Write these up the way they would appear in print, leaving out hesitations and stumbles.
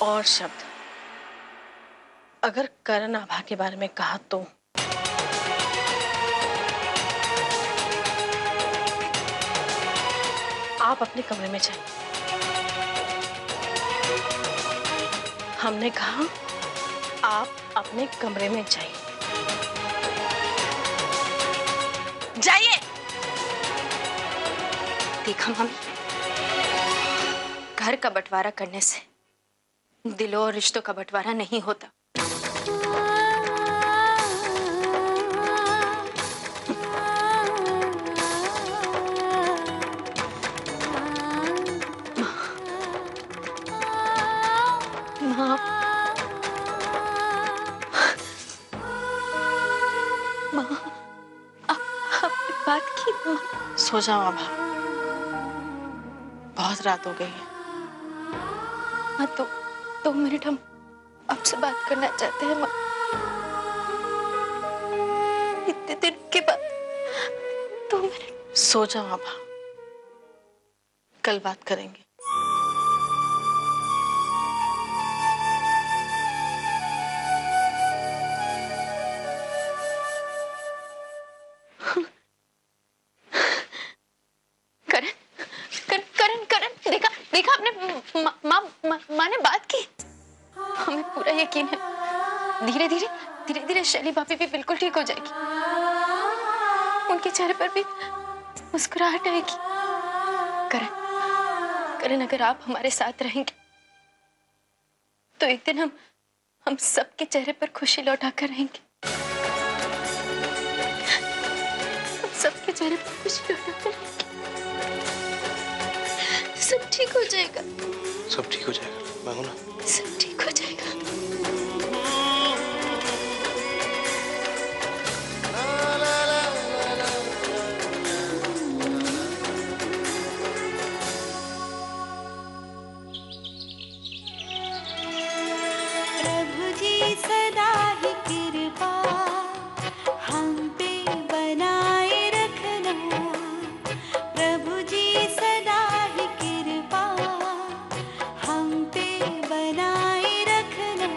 और शब्द अगर करण आभा के बारे में कहा तो आप अपने कमरे में जाइए। हमने कहा आप अपने कमरे में जाइए। जाइए। देखा मम्मी, घर का बंटवारा करने से दिलों और रिश्तों का बंटवारा नहीं होता। माँ, माँ, आपने बात की माँ? सो जाओ आभा, बहुत रात हो गई है। हाँ, तो 2 मिनट हम आपसे बात करना चाहते हैं माँ। इतने दिन के बाद 2 मिनट। सो जाओ आभा, कल बात करेंगे। माँ ने बात की। हमें पूरा यकीन है धीरे धीरे शैली भाभी भी बिल्कुल ठीक हो जाएगी। उनके चेहरे पर भी मुस्कुराहट आएगी। करण, अगर आप हमारे साथ रहेंगे तो एक दिन हम सबके चेहरे पर खुशी लौटा कर रहेंगे। हम सबके चेहरे पर खुशी लौटा कर रहेंगे। सब ठीक हो जाएगा। सब ठीक हो जाएगा, मैं हूं ना। सब ठीक हो जाएगा। प्रभु जी सदा ही कृपा हम पे बनाए रखना। प्रभु जी सदा ही कृपा हम पे बनाए रखना।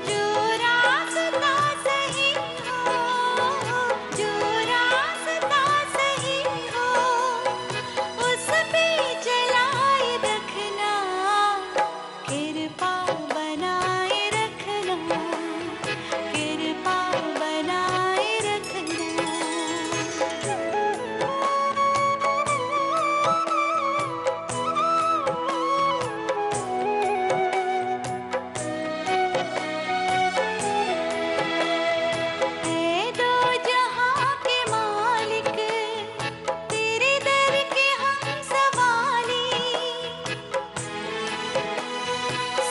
जो रास्ता सही हो, जो रास्ता सही हो, उस पे चलाए रखना। कृपा बनाए रखना, कृपा बनाए रखना। है दो जहां के मालिक, तेरे दर के हम सवाली।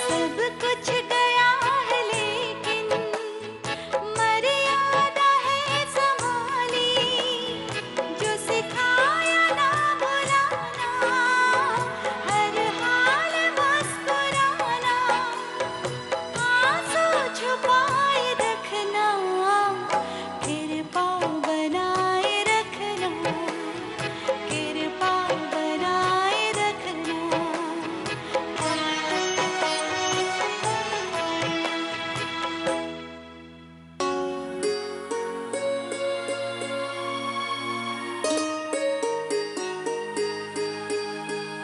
सब कुछ गया है लेकिन मर्यादा है संभाली। जो सिखाया ना भुलाना, हर हाल मुस्कुराना। आंसू छुपाए रखना, कृपा बनाए रखना, कृपा बनाए रखना।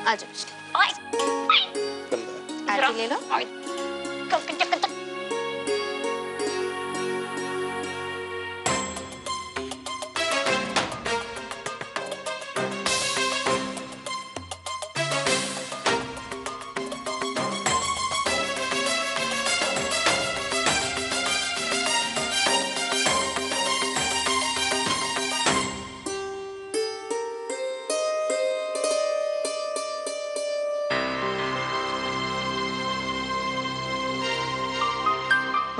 आ जाओ। आरती ले लो।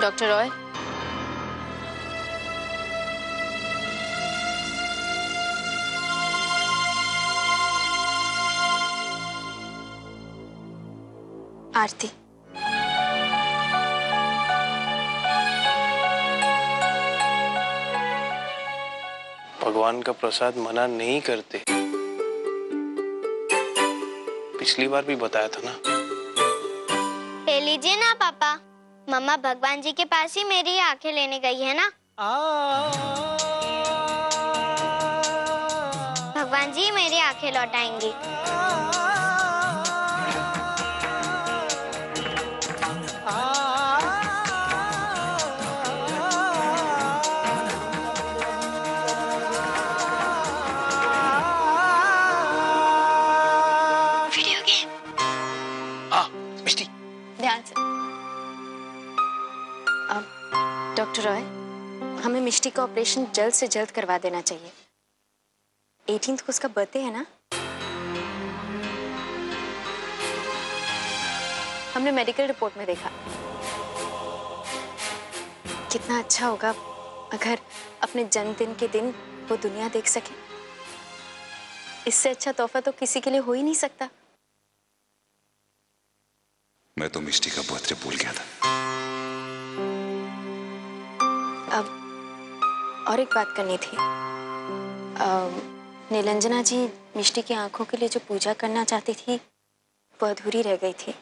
डॉक्टर रॉय, आरती। भगवान का प्रसाद मना नहीं करते। पिछली बार भी बताया था ना। लीजिए ना पापा, मम्मा भगवान जी के पास ही मेरी आंखें लेने गई है ना। भगवान जी मेरी आंखें लौटाएंगे। Video game. हाँ मिष्टी। ध्यान से। अब डॉक्टर रॉय, हमें मिष्टी का ऑपरेशन जल्द से जल्द करवा देना चाहिए। 18th को उसका बर्थडे है ना? हमने मेडिकल रिपोर्ट में देखा। कितना अच्छा होगा अगर अपने जन्मदिन के दिन वो दुनिया देख सके। इससे अच्छा तोहफा तो किसी के लिए हो ही नहीं सकता। मैं तो मिष्टी का बर्थडे भूल गया था। अब और एक बात करनी थी। नीलंजना जी मिष्टी की आंखों के लिए जो पूजा करना चाहती थी वो अधूरी रह गई थी।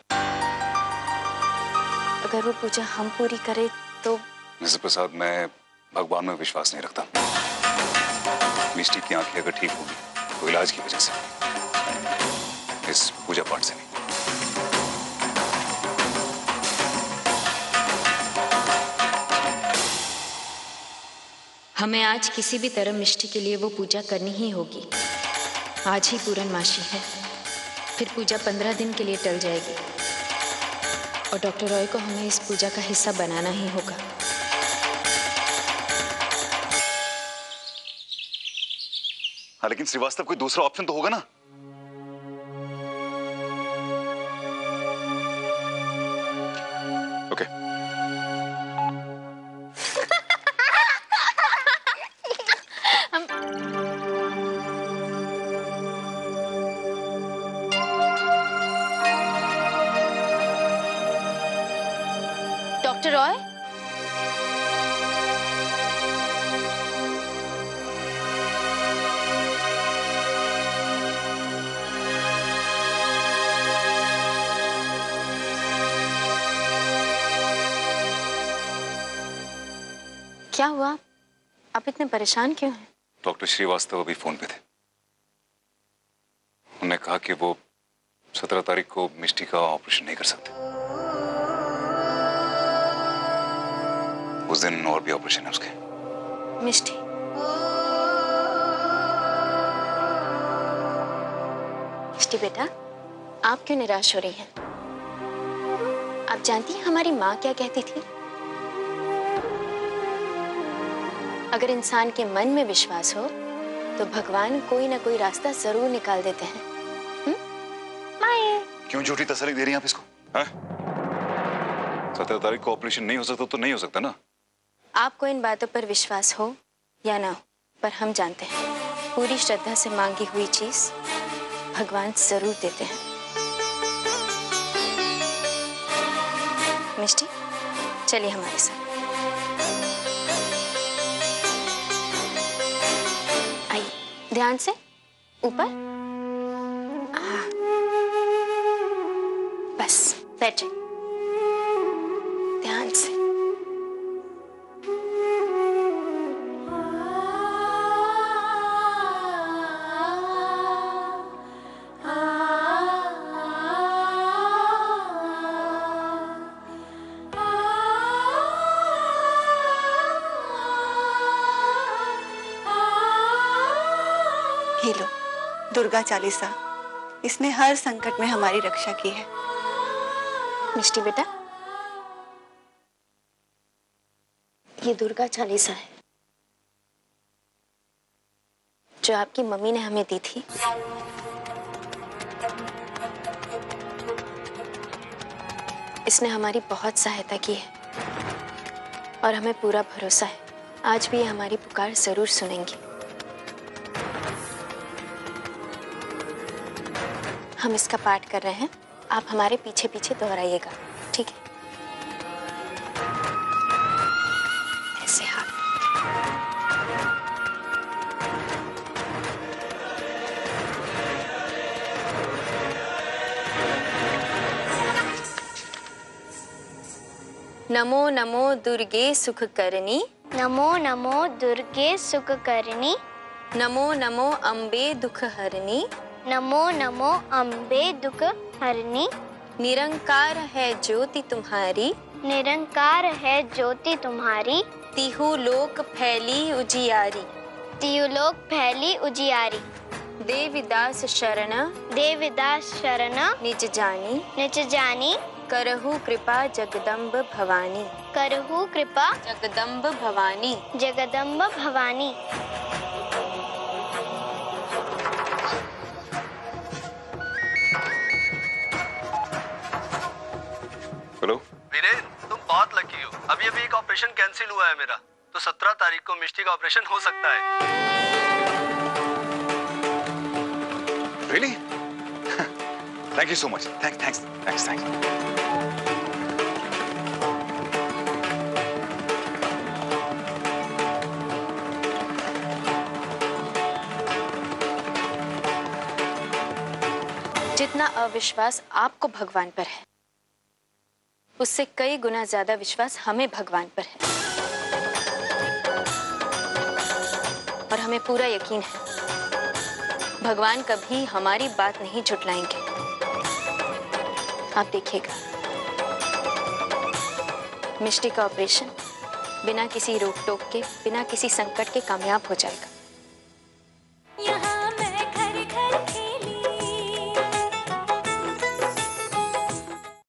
अगर वो पूजा हम पूरी करें तो। मिस्टर प्रसाद, मैं भगवान में विश्वास नहीं रखता। मिष्टी की आंखें अगर ठीक होगी तो इलाज की वजह से, इस पूजा पाठ से नहीं। हमें आज किसी भी तरह मिष्टी के लिए वो पूजा करनी ही होगी। आज ही पूर्णमासी है, फिर पूजा 15 दिन के लिए टल जाएगी और डॉक्टर रॉय को हमें इस पूजा का हिस्सा बनाना ही होगा। हाँ, लेकिन श्रीवास्तव कोई दूसरा ऑप्शन तो होगा ना? ओके। डॉक्टर रॉय, क्या हुआ? आप इतने परेशान क्यों हैं? डॉक्टर श्रीवास्तव अभी फोन पे थे। उन्होंने कहा कि वो 17 तारीख को मिष्टी का ऑपरेशन नहीं कर सकते। उस दिन और भी ऑपरेशन है उसके। मिष्टी, मिष्टी बेटा, आप क्यों निराश हो रही हैं? आप जानती हैं हमारी माँ क्या कहती थी? अगर इंसान के मन में विश्वास हो तो भगवान कोई ना कोई रास्ता जरूर निकाल देते हैं। क्यों झूठी तसल्ली दे रही हैं आप इसको? 17 तारीख को ऑपरेशन नहीं हो सकता तो नहीं हो सकता ना। आपको इन बातों पर विश्वास हो या ना हो, पर हम जानते हैं पूरी श्रद्धा से मांगी हुई चीज भगवान जरूर देते हैं। मिष्टी, चलिए हमारे साथ। आइए, ध्यान से ऊपर। बस बैठे, ध्यान से। ये लो दुर्गा चालीसा, इसने हर संकट में हमारी रक्षा की है। मिष्टी बेटा, ये दुर्गा चालीसा है जो आपकी मम्मी ने हमें दी थी। इसने हमारी बहुत सहायता की है और हमें पूरा भरोसा है आज भी ये हमारी पुकार जरूर सुनेंगी। हम इसका पाठ कर रहे हैं, आप हमारे पीछे पीछे दोहराइएगा, ठीक है? ऐसे हाथ। नमो नमो दुर्गे सुख करनी, नमो नमो दुर्गे सुख करनी, नमो नमो अम्बे दुख हरनी, नमो नमो अम्बे दुख हरनी, निरंकार है ज्योति तुम्हारी, निरंकार है ज्योति तुम्हारी, तिहु लोक फैली उजियारी, तियुलोक फैली उजियारी, देविदास शरण देविदास शरण निज जानी, निज जानी, करहु कृपा जगदम्ब भवानी, करहु कृपा जगदम्ब भवानी। जगदम्ब भवानी। हेलो। वीरेन, तुम बहुत लकी हो। अभी अभी एक ऑपरेशन कैंसिल हुआ है मेरा, तो 17 तारीख को मिष्टी का ऑपरेशन हो सकता है। Really? Thank you so much. Thanks. जितना अविश्वास आपको भगवान पर है, उससे कई गुना ज्यादा विश्वास हमें भगवान पर है। और हमें पूरा यकीन है भगवान कभी हमारी बात नहीं झुठलाएंगे। आप देखिएगा, मिष्टी का ऑपरेशन बिना किसी रोक टोक के, बिना किसी संकट के कामयाब हो जाएगा।